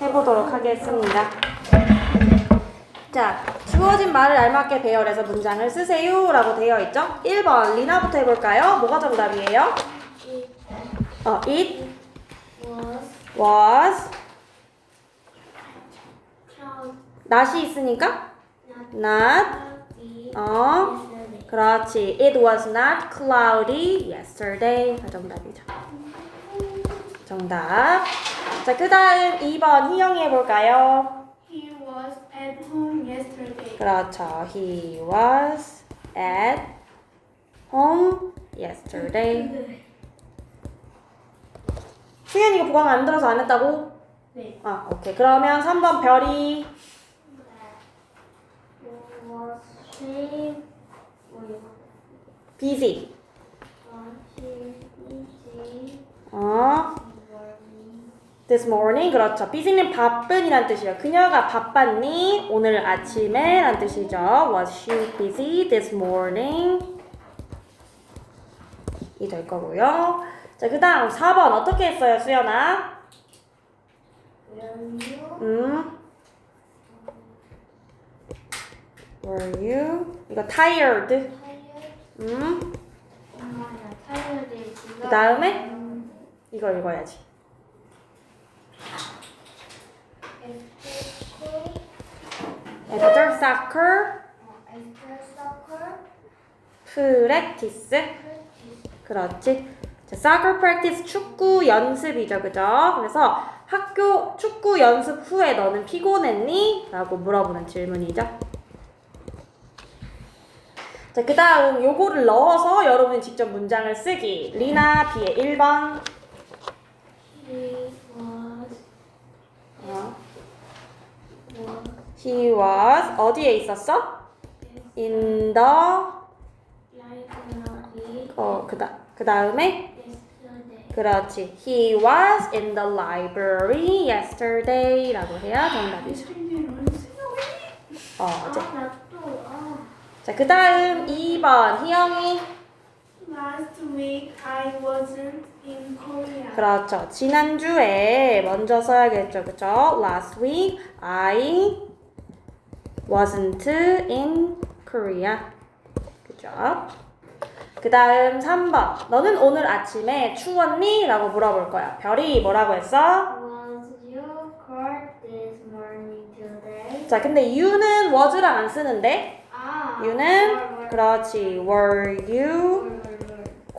해보도록 하겠습니다. 자, 주어진 말을 알맞게 배열해서 문장을 쓰세요 라고 되어 있죠? 1번 리나부터 해볼까요? 뭐가 정답이에요? It was not이 있으니까 not 그렇지. It was not cloudy yesterday. 정답이죠. 정답. 자, 그 다음 2번 희영이 해볼까요? He was at home yesterday. 그렇죠. He was at home yesterday. 수현이가 보강 안 들어서 안 했다고? 네. 오케이. 그러면 3번 별이 Was she busy. busy? This morning. 그렇죠. busy는 바쁜이란 뜻이에요. 그녀가 바빴니? 오늘 아침에 란 뜻이죠. Was she busy this morning? 이 될 거고요. 자, 그 다음 4번 어떻게 했어요, 수연아? Were you? 이거 tired. 그 다음에 이거 읽어야지. After soccer practice. 그렇지. 자, soccer practice 축구 연습이죠, 그죠? 그래서 학교 축구 연습 후에 너는 피곤했니? 라고 물어보는 질문이죠. 자, 그 다음 요거를 넣어서 여러분이 직접 문장을 쓰기. 리나 B의 1번. He was 어디에 있었어? In the 그 다음에 그렇지. He was in the library yesterday 라고 해야 정답이죠. 어제. 자, 그 다음 2번 희영이. Last week I wasn't in Korea. 그렇죠. 지난주에 먼저 써야겠죠. 그쵸? Last week I wasn't in Korea. 그죠? 그 다음 3번. 너는 오늘 아침에 추웠니? 라고 물어볼 거야. 별이 뭐라고 했어? Was you cold this morning today? 자, 근데 you는 was랑 안 쓰는데 you는 그렇지. Were you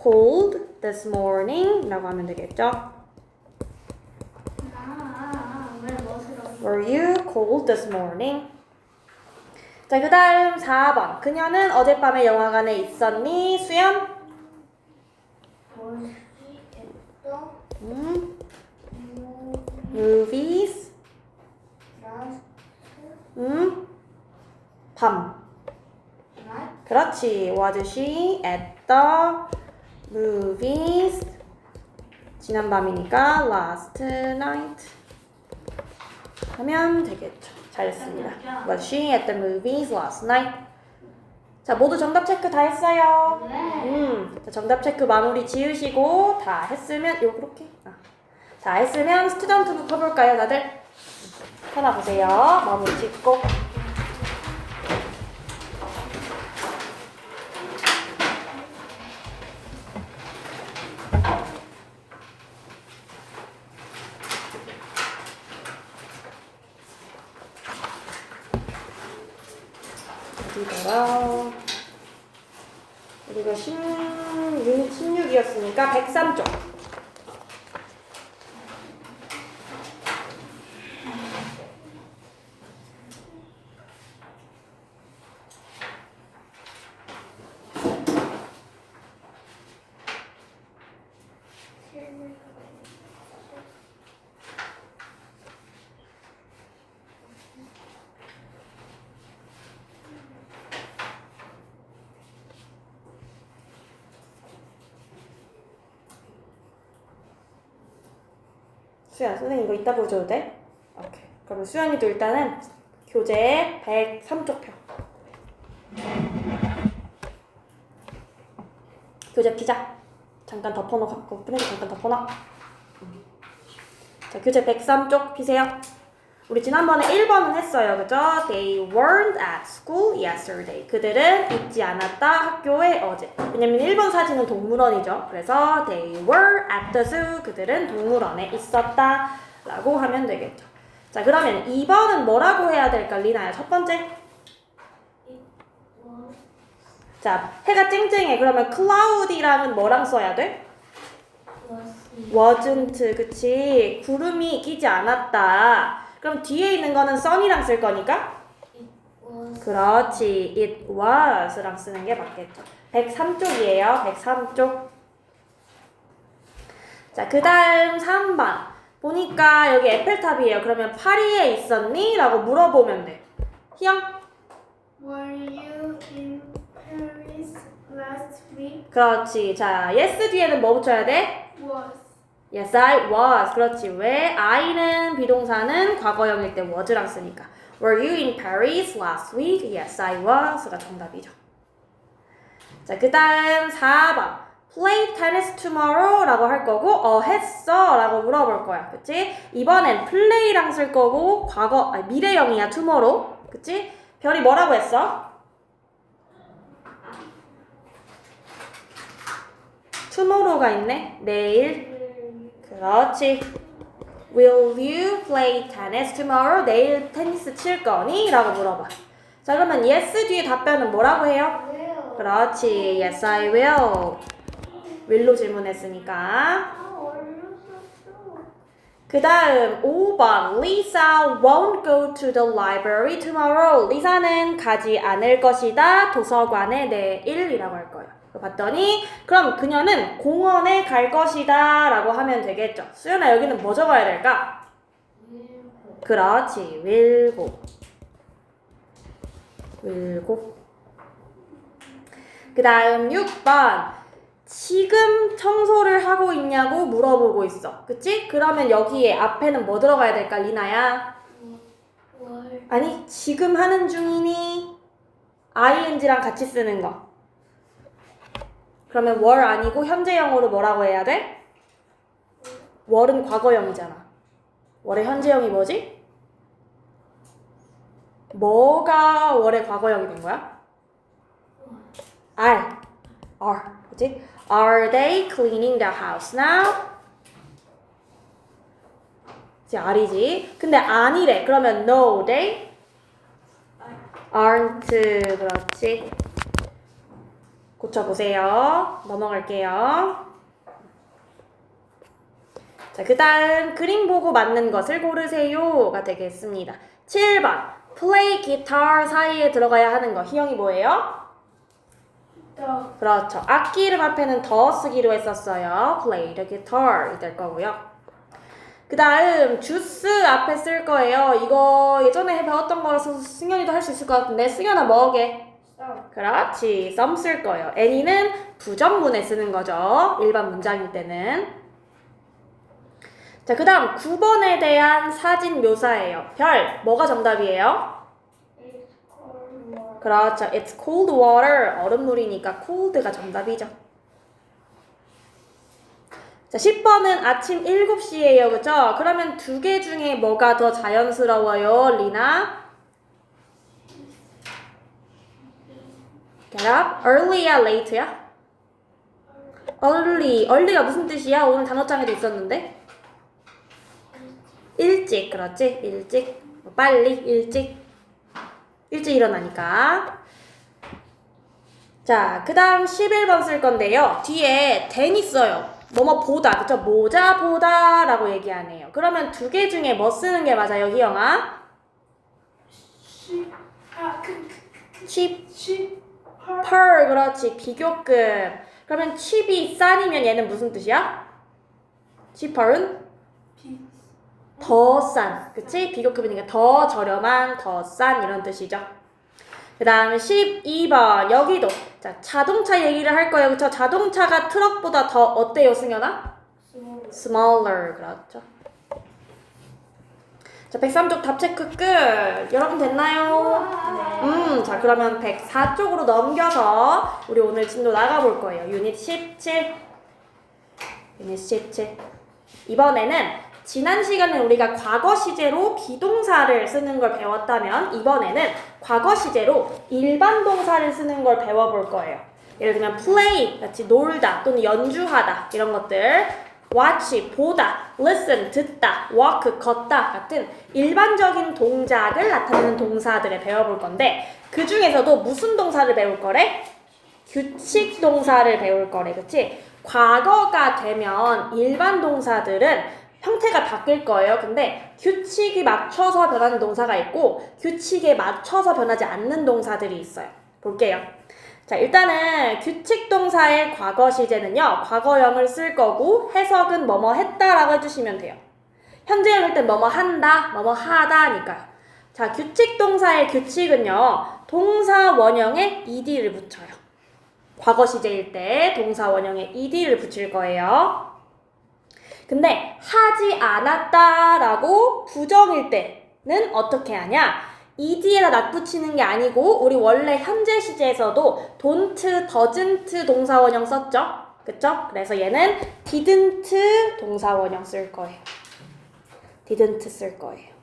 cold this morning? 라고 하면 되겠죠? 왜 멋으로? Were you cold this morning? 자, 그 다음 4번. 그녀는 어젯밤에 영화관에 있었니? 수연? Was she at the movies? last 밤. night? 그렇지. Was she at the movies? 지난 밤이니까 last night 하면 되겠죠. 잘했습니다. Was she at the movies last night? 자, 모두 정답 체크 다 했어요? 네. 자, 정답 체크 마무리 지으시고 다 했으면 요렇게 다 했으면 스튜던트북 펴볼까요, 다들? 펴놔보세요. 마무리 짓고. 어디더라? 우리가 유닛 16이었으니까 103쪽. 수연, 선생님 이거 이따 보여줘도 돼? 오케이. 그러면 수연이도 일단은 교재 103쪽 펴. 교재 피자. 잠깐 덮어놓고, 프렌즈 잠깐 덮어놔. 자, 교재 103쪽 피세요. 우리 지난번에 1번은 했어요. 그죠? They weren't at school yesterday. 그들은 있지 않았다 학교에 어제. 왜냐면 1번 사진은 동물원이죠. 그래서 they were at the zoo. 그들은 동물원에 있었다 라고 하면 되겠죠. 자, 그러면 2번은 뭐라고 해야 될까, 리나야? 첫 번째. It was. 자, 해가 쨍쨍해. 그러면 cloudy랑은 뭐랑 써야 돼? wasn't. 그치. 구름이 끼지 않았다. 그럼 뒤에 있는 거는 sun이랑 쓸 거니까? It was. 그렇지. it was랑 쓰는 게 맞겠죠. 103쪽이에요. 103쪽. 자, 그 다음 3번. 보니까 여기 에펠탑이에요. 그러면 파리에 있었니? 라고 물어보면 돼. 희영? Were you in Paris last week? 그렇지. 자, yes 뒤에는 뭐 붙여야 돼? Was. Yes, I was. 그렇지. 왜? I는 비동사는 과거형일 때 was랑 쓰니까. Were you in Paris last week? Yes, I was가 정답이죠. 자, 그 다음 4번. Play tennis tomorrow 라고 할 거고 했어 라고 물어볼 거야. 그치? 이번엔 play랑 쓸 거고 미래형이야, tomorrow. 그치? 별이 뭐라고 했어? tomorrow가 있네. 내일. 그렇지. Will you play tennis tomorrow? 내일 테니스 칠 거니? 라고 물어봐. 자, 그러면 yes 뒤에 답변은 뭐라고 해요? Will. 그렇지. Yes, I will. will로 질문했으니까. 그 다음 5번. Lisa won't go to the library tomorrow. 리사는 가지 않을 것이다. 도서관에 내일이라고 할 거예요. 봤더니 그럼 그녀는 공원에 갈 것이다 라고 하면 되겠죠. 수연아, 여기는 뭐 적어야 될까? 그렇지. will go. will go. 그 다음 6번. 지금 청소를 하고 있냐고 물어보고 있어. 그치? 그러면 여기에 앞에는 뭐 들어가야 될까, 리나야? Were. 아니, 지금 하는 중이니? ing랑 같이 쓰는 거. 그러면 were 아니고 현재형으로 뭐라고 해야 돼? were는 과거형이잖아. were의 현재형이 뭐지? 뭐가 were의 과거형이 된 거야? are. 그치? Are they cleaning the house now? 그치, are이지. 근데 아니래. 그러면 no, they aren't. 그렇지. 고쳐보세요. 넘어갈게요. 자, 그 다음 그림 보고 맞는 것을 고르세요가 되겠습니다. 7번 play guitar 사이에 들어가야 하는 거. 희영이 뭐예요? The. 그렇죠. 악기 이름 앞에는 더 쓰기로 했었어요. play the guitar 될 거고요. 그 다음 주스 앞에 쓸 거예요. 이거 예전에 배웠던 거라서 승현이도 할 수 있을 것 같은데 승현아 뭐게? Some. 그렇지. some 쓸 거예요. any는 부정문에 쓰는 거죠. 일반 문장일 때는. 자, 그 다음 9번에 대한 사진 묘사예요. 별, 뭐가 정답이에요? It's cold water. 그렇죠. It's cold water. 얼음물이니까 cold가 정답이죠. 자, 10번은 아침 7시예요. 그죠? 그러면 두 개 중에 뭐가 더 자연스러워요, 리나? Get up. early야, late야? early가 무슨 뜻이야? 오늘 단어장에도 있었는데? 일찍, 그렇지? 일찍. 빨리, 일찍 일어나니까. 자, 그 다음 11번 쓸 건데요. 뒤에 than 있어요. 뭐뭐 보다, 그쵸? 모자 보다 라고 얘기하네요. 그러면 두 개 중에 뭐 쓰는 게 맞아요, 희영아? She. cheap, She. per, 그렇지. 비교급. 그러면 cheap이 싼이면 얘는 무슨 뜻이야? cheaper은 더 싼, 그치? 비교급이니까 더 저렴한, 더 싼 이런 뜻이죠. 그 다음 12번 여기도 자 자동차 얘기를 할 거예요. 그쵸? 자동차가 트럭보다 더 어때요, 승현아? smaller. 그렇죠. 자, 103쪽 답 체크 끝. 여러분 됐나요? 자, 그러면 104쪽으로 넘겨서 우리 오늘 진도 나가볼 거예요. 유닛 17. 이번에는 지난 시간에 우리가 과거 시제로 비동사를 쓰는 걸 배웠다면 이번에는 과거 시제로 일반 동사를 쓰는 걸 배워볼 거예요. 예를 들면 play 같이 놀다 또는 연주하다 이런 것들, watch 보다, listen 듣다, walk 걷다 같은 일반적인 동작을 나타내는 동사들을 배워볼 건데 그 중에서도 무슨 동사를 배울 거래? 규칙 동사를 배울 거래, 그치? 과거가 되면 일반 동사들은 형태가 바뀔 거예요. 근데 규칙이 맞춰서 변하는 동사가 있고 규칙에 맞춰서 변하지 않는 동사들이 있어요. 볼게요. 자, 일단은 규칙 동사의 과거 시제는요. 과거형을 쓸 거고 해석은 뭐뭐 했다라고 해주시면 돼요. 현재형일 땐 뭐뭐 한다, 뭐뭐 하다니까요. 자, 규칙 동사의 규칙은요. 동사 원형에 ed를 붙여요. 과거 시제일 때 동사 원형에 ed를 붙일 거예요. 근데 하지 않았다라고 부정일 때는 어떻게 하냐? ed에다 낫붙이는 게 아니고 우리 원래 현재 시제에서도 don't, doesn't 동사 원형 썼죠? 그쵸? 그래서 얘는 didn't 동사 원형 쓸 거예요. didn't 쓸 거예요.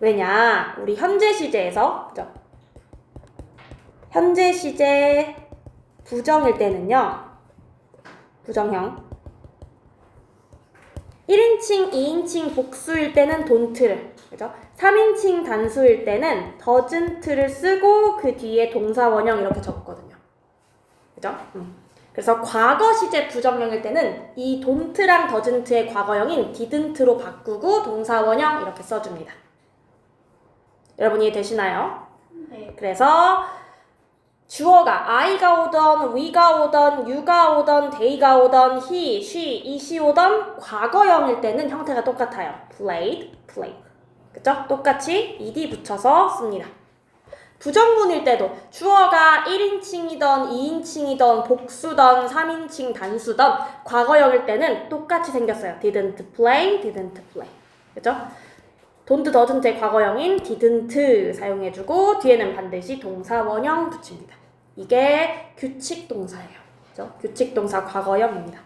왜냐? 우리 현재 시제에서 그죠? 현재 시제 부정일 때는요. 부정형 1인칭, 2인칭 복수일 때는 don't를, 그죠? 3인칭 단수일 때는 doesn't를 쓰고 그 뒤에 동사 원형 이렇게 적거든요. 그죠? 그래서 과거 시제 부정형일 때는 이 don't랑 doesn't의 과거형인 didn't로 바꾸고 동사 원형 이렇게 써줍니다. 여러분 이해되시나요? 네. 그래서 주어가 I가 오던, we가 오던, you가 오던, they가 오던, he, she, it이 오던 과거형일 때는 형태가 똑같아요. played, played. 그쵸? 똑같이 ed 붙여서 씁니다. 부정문일 때도 주어가 1인칭이던, 2인칭이던, 복수던, 3인칭 단수던 과거형일 때는 똑같이 생겼어요. didn't play, didn't play. 그쵸? don't, doesn't의 과거형인 didn't 사용해주고 뒤에는 반드시 동사 원형 붙입니다. 이게 규칙 동사예요. 그죠? 규칙 동사 과거형입니다.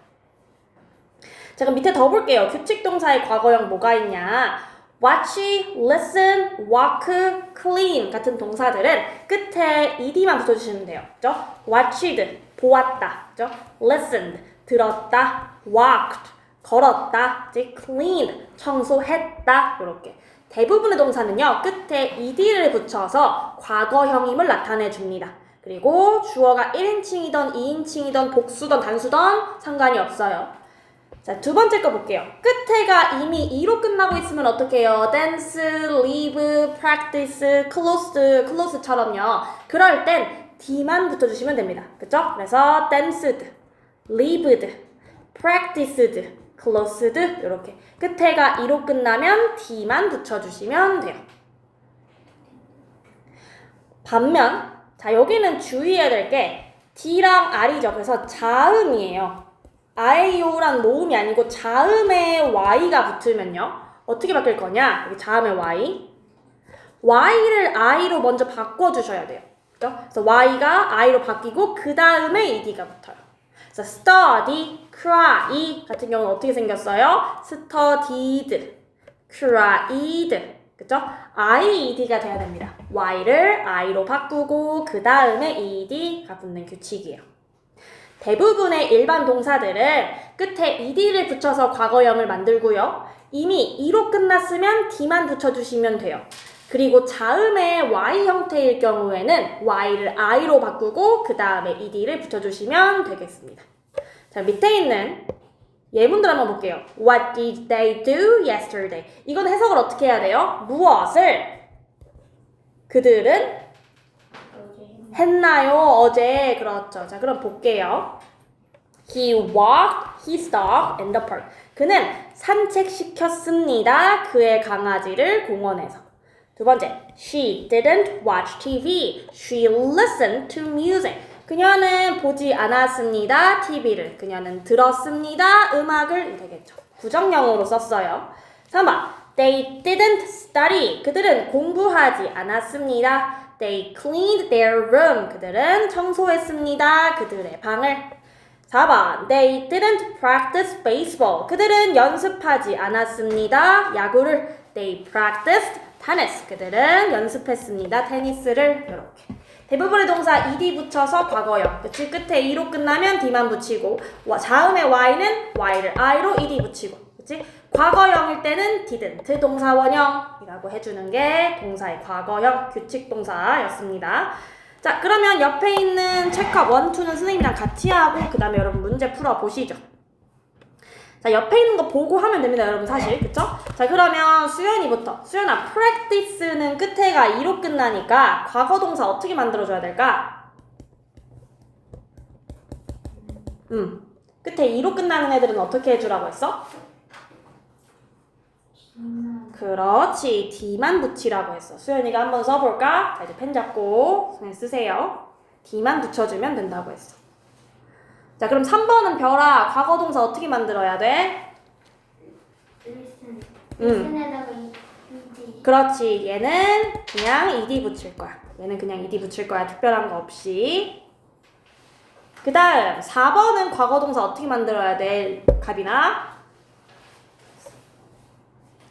자, 그럼 밑에 더 볼게요. 규칙 동사의 과거형 뭐가 있냐? watch, listen, walk, clean 같은 동사들은 끝에 ed만 붙여주시면 돼요. 그죠? watched, 보았다. 그죠? listened, 들었다. walked, 걸었다. 이제 cleaned, 청소했다. 이렇게. 대부분의 동사는요. 끝에 ed를 붙여서 과거형임을 나타내 줍니다. 그리고 주어가 1인칭이던 2인칭이던 복수던 단수던 상관이 없어요. 자, 두 번째 거 볼게요. 끝에가 이미 e로 끝나고 있으면 어떻게 해요? dance, leave, practice, close처럼요. 그럴 땐 d만 붙여주시면 됩니다. 그쵸? 그래서 danced, lived, practiced, closed 이렇게 끝에가 e로 끝나면 d만 붙여주시면 돼요. 반면 자, 여기는 주의해야 될 게 D랑 R이죠. 그래서 자음이에요. 아에요란 모음이 아니고 자음에 Y가 붙으면요. 어떻게 바뀔 거냐? 여기 자음에 Y. Y를 I로 먼저 바꿔주셔야 돼요. 그죠? 그래서 Y가 I로 바뀌고 그 다음에 ED가 붙어요. 그래서 study, cry 같은 경우는 어떻게 생겼어요? studied, cried. 그쵸? IED가 돼야 됩니다. Y를 I로 바꾸고 그 다음에 ED가 붙는 규칙이에요. 대부분의 일반 동사들은 끝에 ED를 붙여서 과거형을 만들고요. 이미 E로 끝났으면 D만 붙여주시면 돼요. 그리고 자음의 Y 형태일 경우에는 Y를 I로 바꾸고 그 다음에 ED를 붙여주시면 되겠습니다. 자, 밑에 있는 예문들 한번 볼게요. What did they do yesterday? 이건 해석을 어떻게 해야 돼요? 무엇을 그들은 했나요? 어제. 그렇죠. 자, 그럼 볼게요. He walked his dog in the park. 그는 산책시켰습니다. 그의 강아지를 공원에서. 두 번째, she didn't watch TV. She listened to music. 그녀는 보지 않았습니다. TV를. 그녀는 들었습니다. 음악을 되겠죠. 부정형으로 썼어요. 3번, they didn't study. 그들은 공부하지 않았습니다. They cleaned their room. 그들은 청소했습니다. 그들의 방을. 4번. They didn't practice baseball. 그들은 연습하지 않았습니다. 야구를. They practiced tennis. 그들은 연습했습니다. 테니스를. 이렇게. 대부분의 동사 ed 붙여서 과거형. 그치? 끝에 e로 끝나면 d만 붙이고 다음에 y는 y를 i로 ed 붙이고. 그치? 과거형일 때는 didn't 동사원형이라고 해주는 게 동사의 과거형 규칙 동사였습니다. 자, 그러면 옆에 있는 체크업 1, 2는 선생님이랑 같이 하고 그 다음에 여러분 문제 풀어보시죠. 자, 옆에 있는 거 보고 하면 됩니다, 여러분 사실. 그쵸? 자, 그러면 수연이부터. 수연아, practice는 끝에가 e로 끝나니까 과거 동사 어떻게 만들어줘야 될까? 끝에 e로 끝나는 애들은 어떻게 해주라고 했어? 그렇지. D만 붙이라고 했어. 수연이가 한번 써볼까? 자, 이제 펜 잡고 손에 쓰세요. D만 붙여주면 된다고 했어. 자, 그럼 3번은 별아, 과거 동사 어떻게 만들어야 돼? listen. listen에다가 ed. 그렇지. 얘는 그냥 ed 붙일 거야. 얘는 그냥 ed 붙일 거야. 특별한 거 없이. 그 다음 4번은 과거 동사 어떻게 만들어야 돼? 가빈아?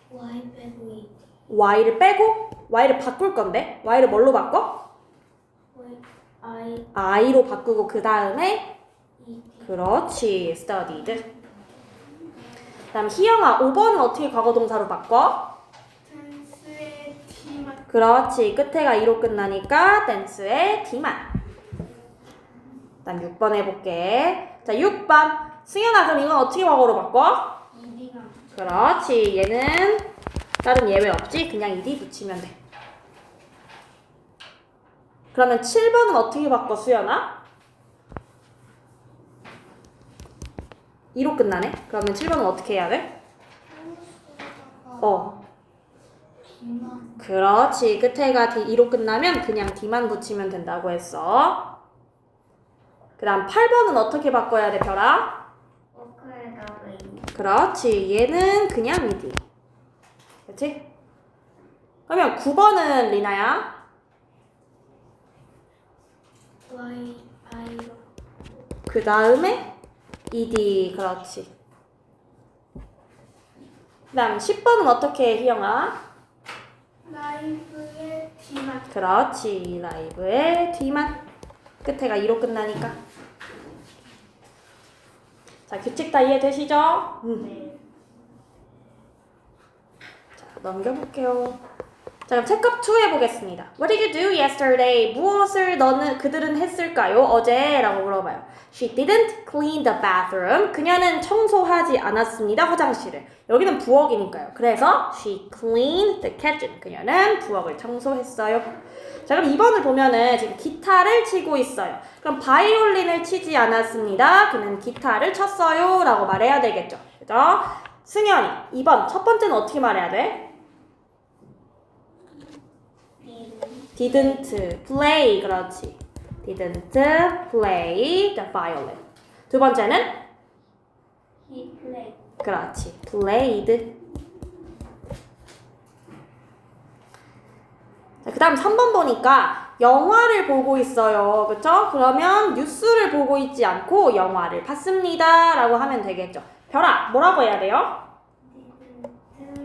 y 빼고 ed. y를 빼고 y를 바꿀 건데 y를 뭘로 바꿔? y i로 바꾸고 그 다음에 ed. 그렇지. studied. 그 다음 희영아 5번은 어떻게 과거 동사로 바꿔? tense의 t만. 그렇지. 끝에가 e로 끝나니까 dance의 d만. 그 다음 6번 해볼게. 자, 6번 승현아, 그럼 이건 어떻게 과거로 바꿔? ed가. 그렇지. 얘는 다른 예외 없지? 그냥 ed 붙이면 돼. 그러면 7번은 어떻게 바꿔, 수연아? 2로 끝나네? 그러면 7번은 어떻게 해야 돼? d만. 그렇지. 끝에가 D로 끝나면 그냥 D만 붙이면 된다고 했어. 그 다음 8번은 어떻게 바꿔야 돼, 별아? 워크에다가 ed. 그렇지. 얘는 그냥 ed. 그렇지? 그러면 9번은 리나야? y i로. 그 다음에 ed. 그렇지. 그 다음 10번은 어떻게 해, 희영아? 라이브의 t만. 그렇지. 라이브의 뒤만. 끝에가 2로 끝나니까. 자, 규칙 다 이해되시죠? 네. 자, 넘겨볼게요. 자, 그럼 체크업 2 해보겠습니다. What did you do yesterday? 무엇을 그들은 했을까요? 어제? 라고 물어봐요. She didn't clean the bathroom. 그녀는 청소하지 않았습니다. 화장실을. 여기는 부엌이니까요. 그래서 she cleaned the kitchen. 그녀는 부엌을 청소했어요. 자, 그럼 2번을 보면은 지금 기타를 치고 있어요. 그럼 바이올린을 치지 않았습니다. 그는 기타를 쳤어요. 라고 말해야 되겠죠. 그죠? 승현이 2번 첫 번째는 어떻게 말해야 돼? didn't play. 그렇지. didn't play the violin. 두 번째는 he played. 그렇지. played. 자, 그 다음 3번 보니까 영화를 보고 있어요. 그쵸? 그러면 뉴스를 보고 있지 않고 영화를 봤습니다. 라고 하면 되겠죠. 별아, 뭐라고 해야 돼요?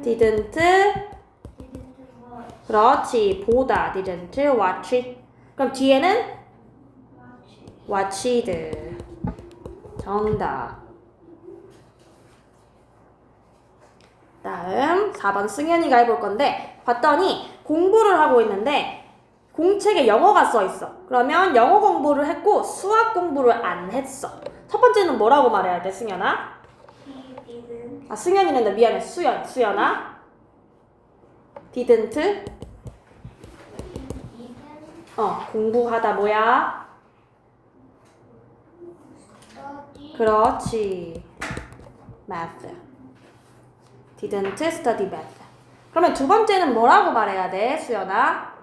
didn't. 그렇지. 보다. didn't watch. 그럼 뒤에는 watched. 정답. 다음 4번 승현이가 해볼 건데 봤더니 공부를 하고 있는데 공책에 영어가 써 있어. 그러면 영어 공부를 했고 수학 공부를 안 했어. 첫 번째는 뭐라고 말해야 돼, 승현아? he didn't. 아, 승현이는 미안해. 수연아. didn't. didn't. 공부하다 뭐야? study. 그렇지. math. didn't study math. 그러면 두 번째는 뭐라고 말해야 돼, 수연아?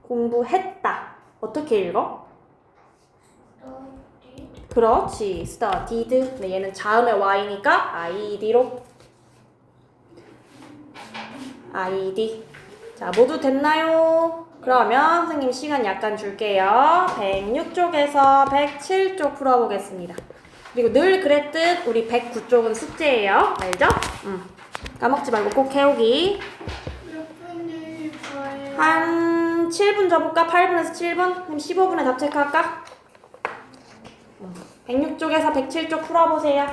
공부했다. 어떻게 읽어? studied. 그렇지. studied. 근데 얘는 자음의 y니까 id로. id. 자, 모두 됐나요? 그러면 선생님 시간 약간 줄게요. 106쪽에서 107쪽 풀어보겠습니다. 그리고 늘 그랬듯 우리 109쪽은 숙제예요. 알죠? 까먹지 말고 꼭 해오기. 몇 분이 거예요? 한 7분 접을까? 8분에서 7분? 그럼 15분에 답 체크할까? 106쪽에서 107쪽 풀어보세요.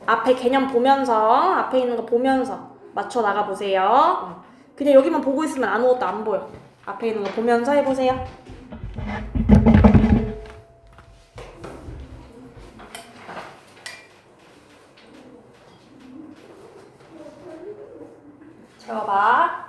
앞에 개념 보면서, 앞에 있는 거 보면서 맞춰 나가보세요. 그냥 여기만 보고 있으면 아무것도 안 보여. 앞에 있는 거 보면서 해보세요. 채워봐.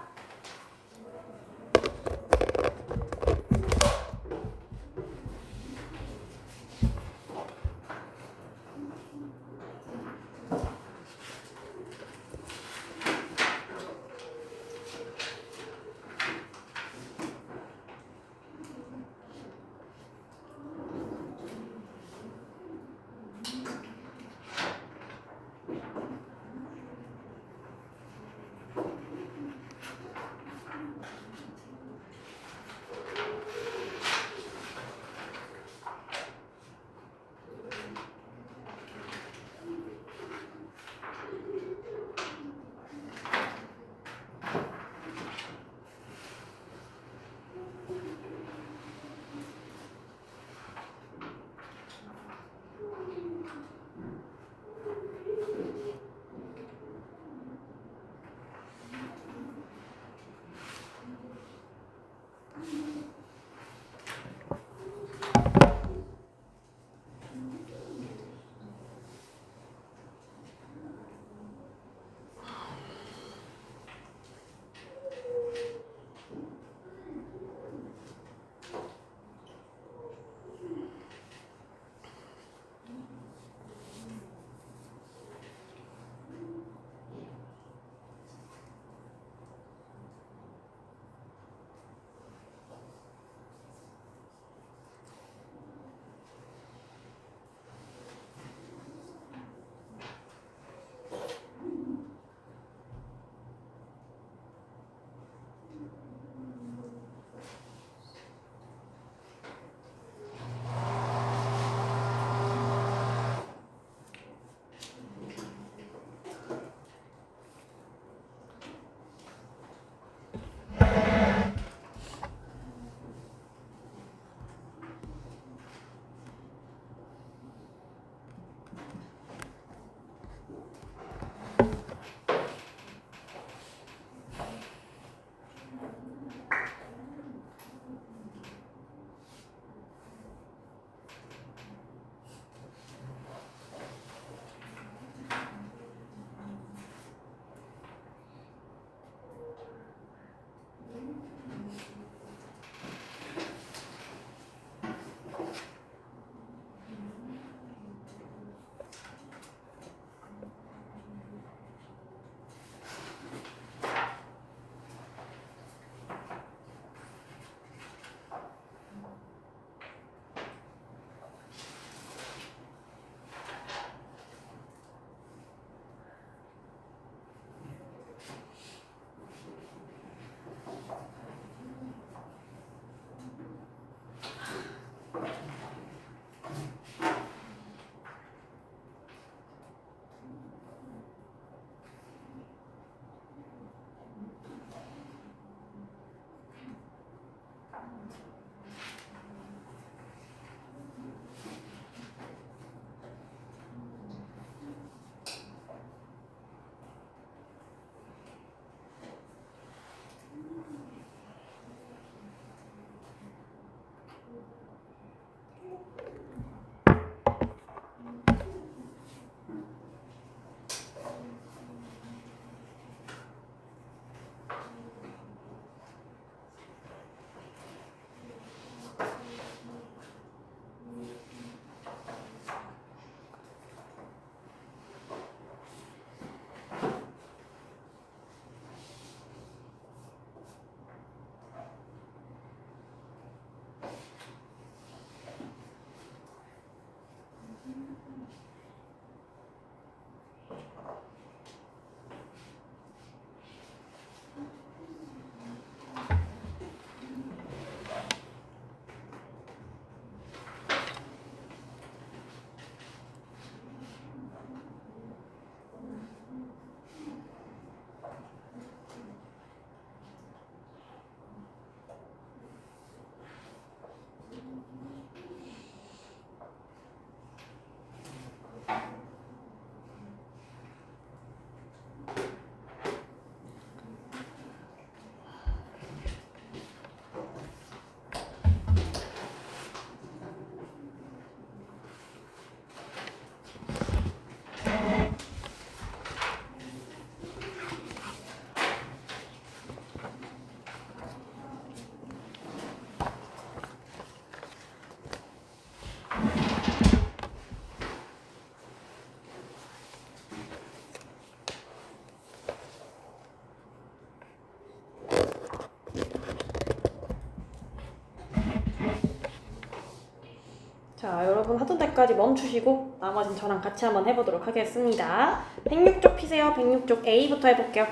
자, 여러분 하던 데까지 멈추시고 나머지는 저랑 같이 한번 해보도록 하겠습니다. 106쪽 피세요. 106쪽 A부터 해볼게요.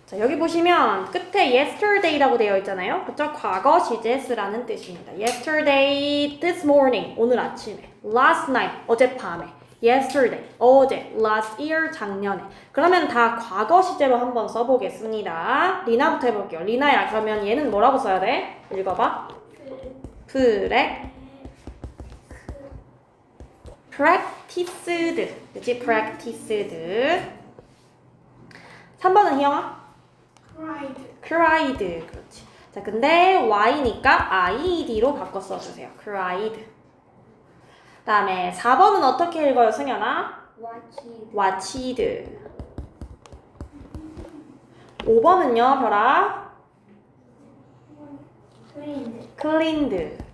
자, 여기 보시면 끝에 yesterday라고 되어 있잖아요. 그쵸? 과거 시제스라는 뜻입니다. yesterday, this morning, 오늘 아침에. last night, 어젯밤에. yesterday, 어제. last year, 작년에. 그러면 다 과거 시제로 한번 써보겠습니다. 리나부터 해볼게요. 리나야, 그러면 얘는 뭐라고 써야 돼? 읽어봐. practiced. 그치? practiced. 3번은 희영아? cried. 그렇지. 자, 근데 y니까 id로 바꿔 써주세요. cried. 다음에 4번은 어떻게 읽어요, 승현아? watched. 5번은요, 별아? cleaned.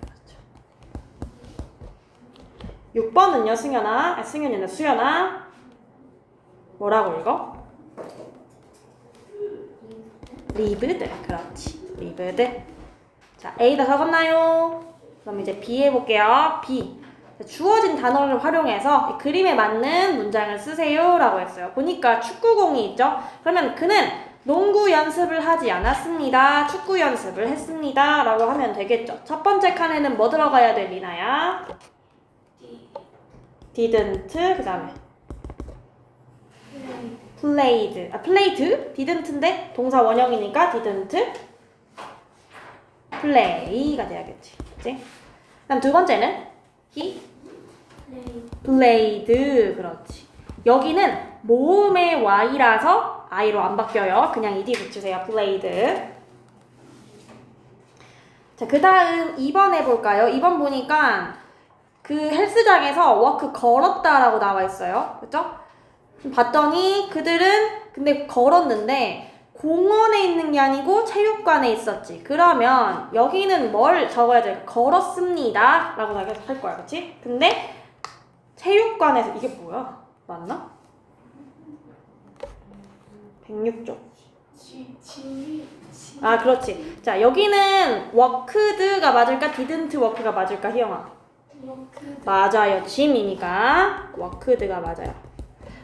6번은요, 승현아? 승현이는 수연아? 뭐라고 읽어? lived. 그렇지. lived. 자, A 다 적었나요? 그럼 이제 B 해볼게요. B. 주어진 단어를 활용해서 그림에 맞는 문장을 쓰세요 라고 했어요. 보니까 축구공이 있죠? 그러면 그는 농구 연습을 하지 않았습니다. 축구 연습을 했습니다 라고 하면 되겠죠. 첫 번째 칸에는 뭐 들어가야 돼, 리나야? didn't. 그 다음에 played. played? didn't인데 동사 원형이니까 didn't play가 돼야겠지. 그치? 그다음 두 번째는 he played. 그렇지. 여기는 모음의 y라서 i로 안 바뀌어요. 그냥 ed 붙이세요. played. 자, 그 다음 2번 해볼까요? 2번 보니까 그 헬스장에서 워크 걸었다라고 나와 있어요. 그죠? 봤더니 그들은 근데 걸었는데 공원에 있는 게 아니고 체육관에 있었지. 그러면 여기는 뭘 적어야 될까? 걸었습니다 라고 할 거야. 그치? 근데 체육관에서 이게 뭐야? 맞나? 106쪽. 아, 그렇지. 자, 여기는 worked가 맞을까? didn't work가 맞을까? 희영아. 맞아요. gym이니까 worked가 맞아요.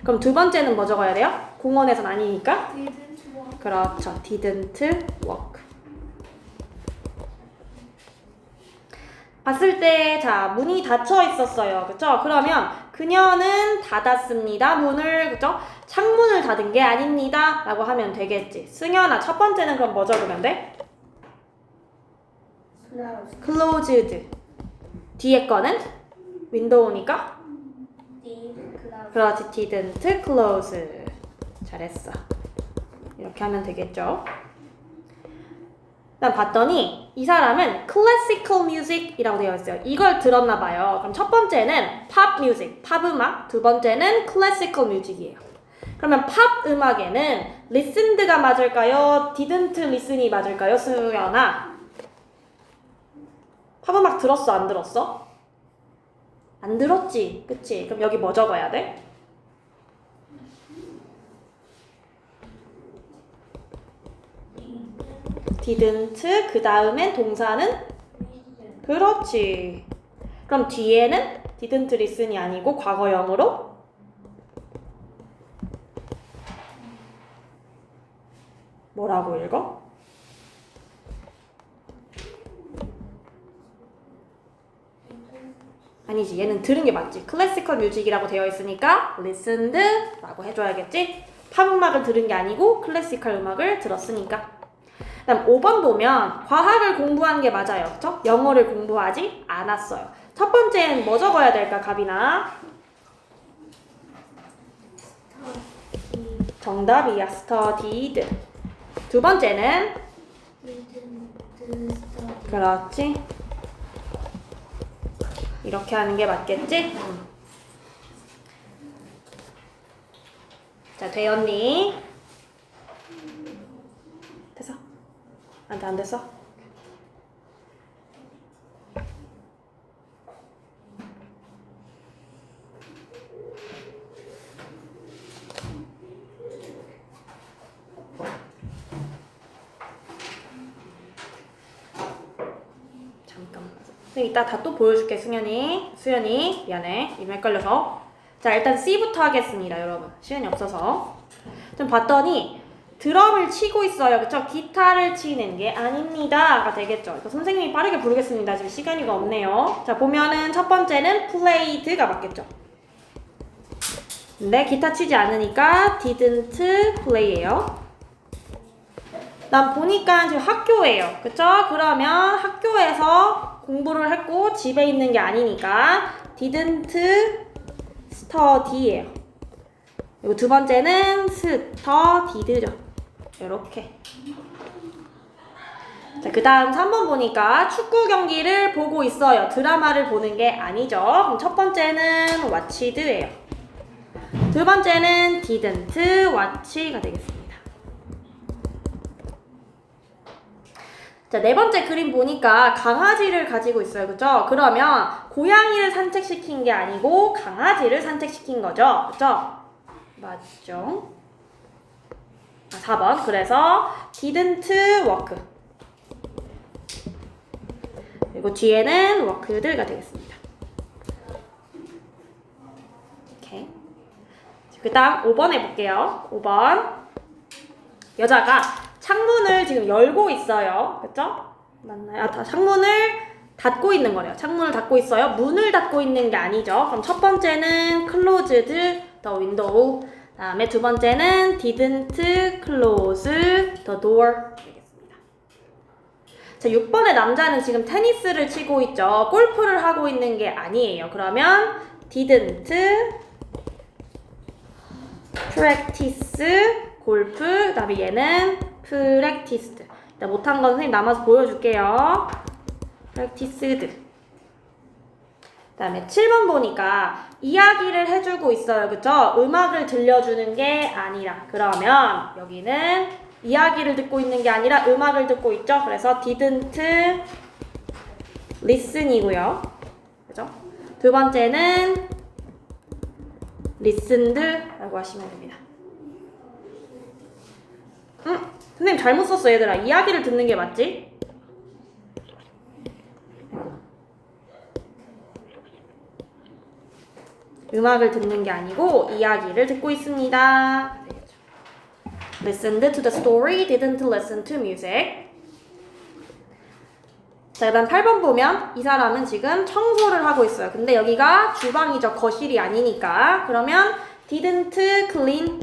그럼 두 번째는 뭐 적어야 돼요? 공원에선 아니니까? 그렇죠. didn't work. 봤을 때, 자, 문이 닫혀 있었어요. 그쵸? 그러면 그녀는 닫았습니다. 문을, 그쵸? 창문을 닫은 게 아닙니다. 라고 하면 되겠지. 승현아, 첫 번째는 그럼 뭐 적으면 돼? closed. 뒤에 거는? 윈도우니까? 그렇지. didn't close. 잘했어. 이렇게 하면 되겠죠. 그다음 봤더니 이 사람은 classical music이라고 되어 있어요. 이걸 들었나 봐요. 그럼 첫 번째는 pop music, 팝 음악. 두 번째는 classical music이에요. 그러면 팝 음악에는 listened가 맞을까요? didn't listen이 맞을까요? 수연아. 팝 음악 들었어? 안 들었어? 안 들었지? 그치? 그럼 여기 뭐 적어야 돼? didn't. 그 다음엔 동사는? 그렇지. 그럼 뒤에는 didn't listen이 아니고 과거형으로? 뭐라고 읽어? 아니지. 얘는 들은 게 맞지. 클래시컬 뮤직이라고 되어 있으니까 listened 라고 해줘야겠지. 팝 음악을 들은 게 아니고 클래시컬 음악을 들었으니까. 그다음 5번 보면 과학을 공부한 게 맞아요. 그쵸? 영어를 공부하지 않았어요. 첫 번째는 뭐 적어야 될까, 가빈아? 정답이야. studied. 두 번째는? 그렇지. 이렇게 하는 게 맞겠지? 자, 대연님. 됐어? 안 됐어? 잠깐만. 이따 다 또 보여줄게, 수연이. 미안해. 이름 헷갈려서. 자, 일단 C부터 하겠습니다, 여러분. 시간이 없어서. 좀 봤더니, 드럼을 치고 있어요. 그쵸? 기타를 치는 게 아닙니다가 되겠죠. 그러니까 선생님이 빠르게 부르겠습니다. 지금 시간이 없네요. 자, 보면은 첫 번째는 played가 맞겠죠. 근데 기타 치지 않으니까 didn't play예요. 난 보니까 지금 학교예요. 그쵸? 그러면 학교에서 공부를 했고 집에 있는 게 아니니까 didn't study예요. 그리고 두 번째는 studied죠. 이렇게. 자, 그 다음 3번 보니까 축구 경기를 보고 있어요. 드라마를 보는 게 아니죠. 그럼 첫 번째는 watched예요. 두 번째는 didn't watch가 되겠습니다. 자, 네 번째 그림 보니까 강아지를 가지고 있어요. 그죠? 그러면 고양이를 산책시킨 게 아니고 강아지를 산책시킨 거죠. 그죠? 맞죠? 4번. 그래서 didn't walk. 그리고 뒤에는 walked가 되겠습니다. 오케이. 그 다음 5번 해볼게요. 5번. 여자가 창문을 지금 열고 있어요. 그쵸? 맞나요? 창문을 닫고 있는 거래요. 창문을 닫고 있어요. 문을 닫고 있는 게 아니죠. 그럼 첫 번째는 closed the window. 다음에 두 번째는 didn't close the door. 되겠습니다. 자, 6번의 남자는 지금 테니스를 치고 있죠. 골프를 하고 있는 게 아니에요. 그러면 didn't practice 골프. 그 다음에 얘는 practiced. 못한 건 선생님 남아서 보여줄게요. practiced. 그 다음에 7번 보니까 이야기를 해주고 있어요. 그쵸? 음악을 들려주는 게 아니라. 그러면 여기는 이야기를 듣고 있는 게 아니라 음악을 듣고 있죠? 그래서 didn't listen이고요. 그죠? 두 번째는 listened 라고 하시면 됩니다. 선생님 잘못 썼어, 얘들아. 이야기를 듣는 게 맞지? 음악을 듣는 게 아니고 이야기를 듣고 있습니다. Listened to the story, didn't listen to music. 자, 그 다음 8번 보면 이 사람은 지금 청소를 하고 있어요. 근데 여기가 주방이죠. 거실이 아니니까. 그러면 didn't clean.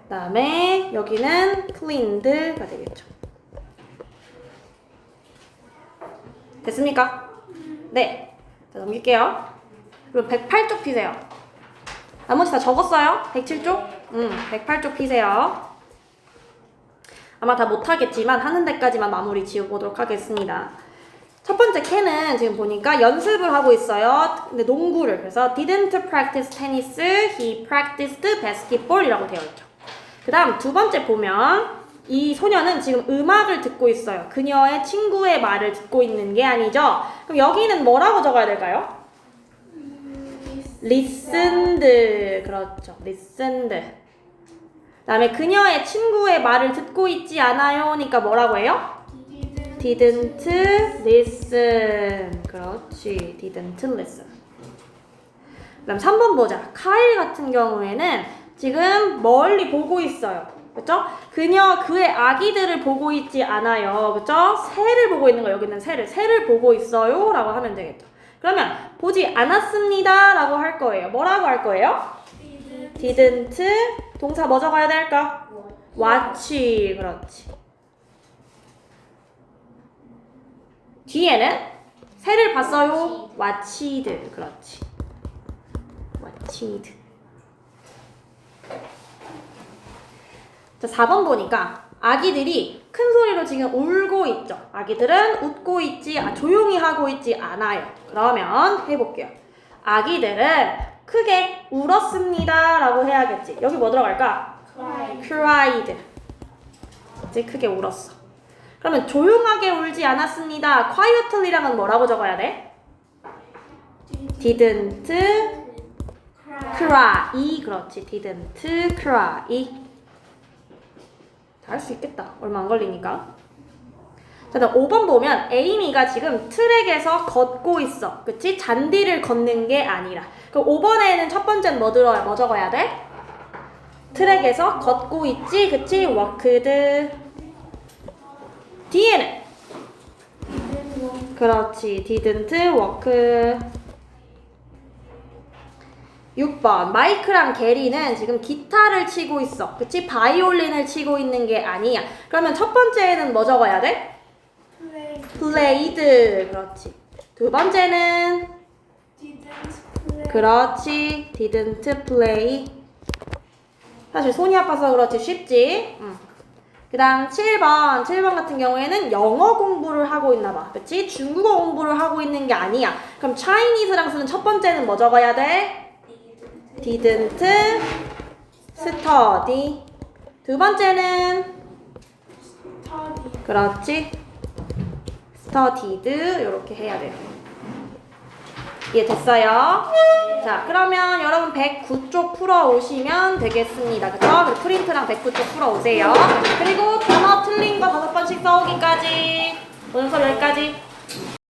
그 다음에 여기는 cleaned가 되겠죠. 됐습니까? 네. 자, 넘길게요. 그럼 108쪽 피세요. 나머지 다 적었어요? 107쪽? 108쪽 피세요. 아마 다 못하겠지만 하는 데까지만 마무리 지어보도록 하겠습니다. 첫 번째 캔은 지금 보니까 연습을 하고 있어요. 근데 농구를. 그래서 didn't practice tennis, he practiced basketball 이라고 되어 있죠. 그 다음 두 번째 보면 이 소녀는 지금 음악을 듣고 있어요. 그녀의 친구의 말을 듣고 있는 게 아니죠. 그럼 여기는 뭐라고 적어야 될까요? listened. 그렇죠. listened. 그 다음에 그녀의 친구의 말을 듣고 있지 않아요. 니까 뭐라고 해요? didn't listen. 그렇지. didn't listen. 그 다음 3번 보자. 카일 같은 경우에는 지금 멀리 보고 있어요. 그쵸? 그녀 그의 아기들을 보고 있지 않아요. 그쵸? 새를 보고 있는 거. 여기는 새를 보고 있어요 라고 하면 되겠죠. 그러면 보지 않았습니다 라고 할 거예요. 뭐라고 할 거예요? didn't. 동사 뭐 적어야 될까? watch. 그렇지. 뒤에는 새를 봤어요. watched. 그렇지. watched. 자, 4번 보니까 아기들이 큰 소리로 지금 울고 있죠. 아기들은 웃고 있지, 조용히 하고 있지 않아요. 그러면 해볼게요. 아기들은 크게 울었습니다 라고 해야겠지. 여기 뭐 들어갈까? cried. 이제 크게 울었어. 그러면 조용하게 울지 않았습니다. quietly랑은 뭐라고 적어야 돼? didn't cry. 그렇지. didn't cry. 할 수 있겠다. 얼마 안 걸리니까. 자, 그럼 5번 보면 에이미가 지금 트랙에서 걷고 있어. 그치? 잔디를 걷는 게 아니라. 그럼 5번에는 첫 번째는 뭐 들어야, 뭐 적어야 돼? 트랙에서 걷고 있지? 그치? walked. 뒤에는? 그렇지. didn't walk. 6번. 마이크랑 게리는 지금 기타를 치고 있어. 그치? 바이올린을 치고 있는 게 아니야. 그러면 첫 번째는 뭐 적어야 돼? played. 그렇지. 두 번째는? 그렇지. didn't play. 사실 손이 아파서 그렇지 쉽지. 그 다음 7번. 7번 같은 경우에는 영어 공부를 하고 있나 봐. 그치? 중국어 공부를 하고 있는 게 아니야. 그럼 Chinese랑 쓰는 첫 번째는 뭐 적어야 돼? didn't study. 두 번째는? 그렇지. studied. 이렇게 해야 돼요. 이해됐어요? 자, 그러면 여러분 109쪽 풀어오시면 되겠습니다. 그쵸? 그리고 프린트랑 109쪽 풀어오세요. 그리고 단어 틀린 거 5번씩 써오기까지. 오늘 수업 여기까지.